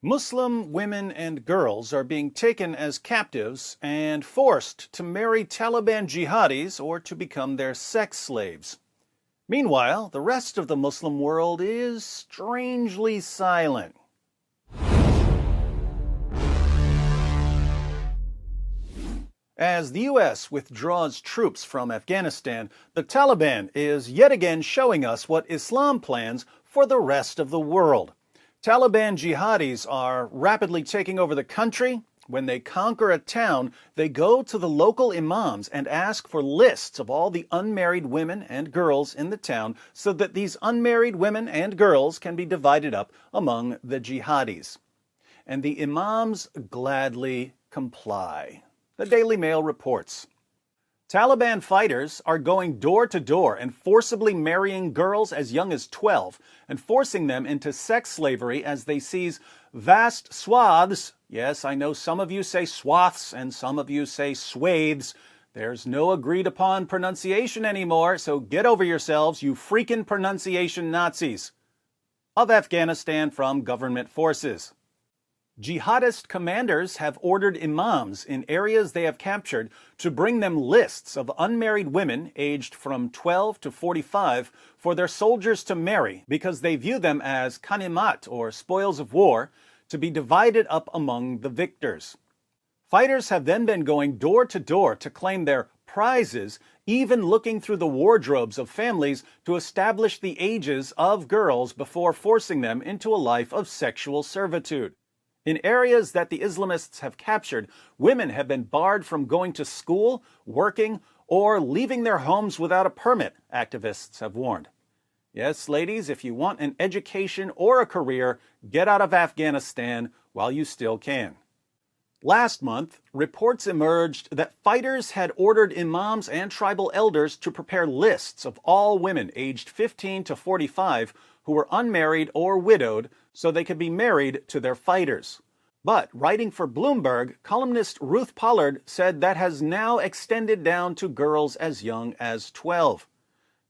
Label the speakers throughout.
Speaker 1: Muslim women and girls are being taken as captives and forced to marry Taliban jihadis or to become their sex slaves. Meanwhile, the rest of the Muslim world is strangely silent. As the U.S. withdraws troops from Afghanistan, the Taliban is yet again showing us what Islam plans for the rest of the world. Taliban jihadis are rapidly taking over the country. When they conquer a town, they go to the local imams and ask for lists of all the unmarried women and girls in the town so that these unmarried women and girls can be divided up among the jihadis. And the imams gladly comply. The Daily Mail reports. Taliban fighters are going door to door and forcibly marrying girls as young as 12 and forcing them into sex slavery as they seize vast swaths. Yes, I know some of you say swaths and some of you say swathes. There's no agreed upon pronunciation anymore, so get over yourselves, you freaking pronunciation Nazis. Of Afghanistan from government forces. Jihadist commanders have ordered imams in areas they have captured to bring them lists of unmarried women aged from 12 to 45 for their soldiers to marry because they view them as ghanimat or spoils of war to be divided up among the victors. Fighters have then been going door to door to claim their prizes, even looking through the wardrobes of families to establish the ages of girls before forcing them into a life of sexual servitude. In areas that the Islamists have captured, women have been barred from going to school, working, or leaving their homes without a permit, activists have warned. Yes, ladies, if you want an education or a career, get out of Afghanistan while you still can. Last month, reports emerged that fighters had ordered imams and tribal elders to prepare lists of all women aged 15 to 45 who were unmarried or widowed so they could be married to their fighters. But writing for Bloomberg, columnist Ruth Pollard said that has now extended down to girls as young as 12.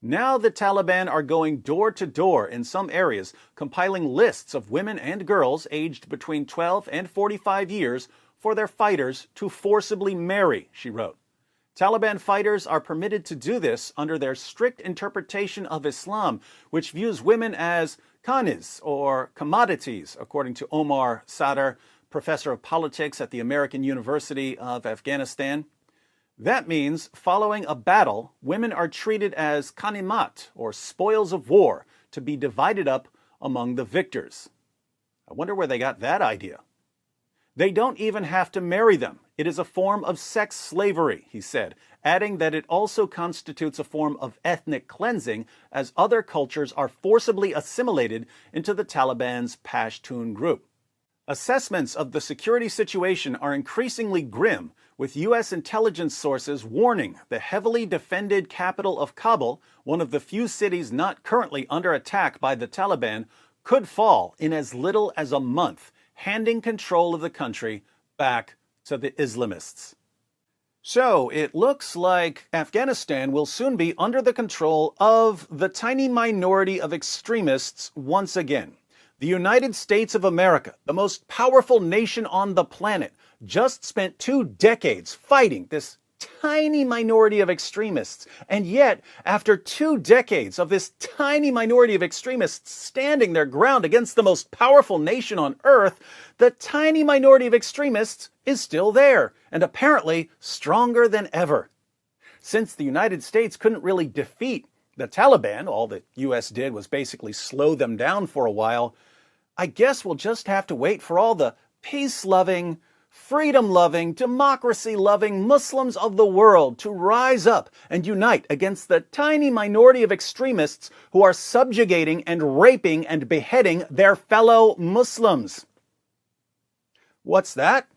Speaker 1: Now the Taliban are going door to door in some areas, compiling lists of women and girls aged between 12 and 45 years for their fighters to forcibly marry, she wrote. Taliban fighters are permitted to do this under their strict interpretation of Islam, which views women as kanis, or commodities, according to Omar Sadr, professor of politics at the American University of Afghanistan. That means, following a battle, women are treated as ghanimat, or spoils of war, to be divided up among the victors. I wonder where they got that idea. They don't even have to marry them. It is a form of sex slavery, he said, adding that it also constitutes a form of ethnic cleansing as other cultures are forcibly assimilated into the Taliban's Pashtun group. Assessments of the security situation are increasingly grim, with U.S. intelligence sources warning the heavily defended capital of Kabul, one of the few cities not currently under attack by the Taliban, could fall in as little as a month, handing control of the country back to the Islamists. So it looks like Afghanistan will soon be under the control of the tiny minority of extremists once again. The United States of America, the most powerful nation on the planet, just spent 2 decades fighting this tiny minority of extremists. And yet, after 2 decades of this tiny minority of extremists standing their ground against the most powerful nation on earth, the tiny minority of extremists is still there, and apparently stronger than ever. Since the United States couldn't really defeat the Taliban, all the U.S. did was basically slow them down for a while, I guess we'll just have to wait for all the peace-loving, freedom-loving, democracy-loving Muslims of the world to rise up and unite against the tiny minority of extremists who are subjugating and raping and beheading their fellow Muslims. What's that?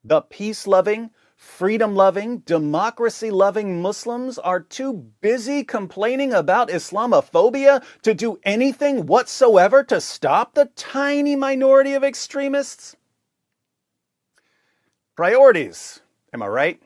Speaker 1: The peace-loving, freedom-loving, democracy-loving Muslims are too busy complaining about Islamophobia to do anything whatsoever to stop the tiny minority of extremists? Priorities, am I right?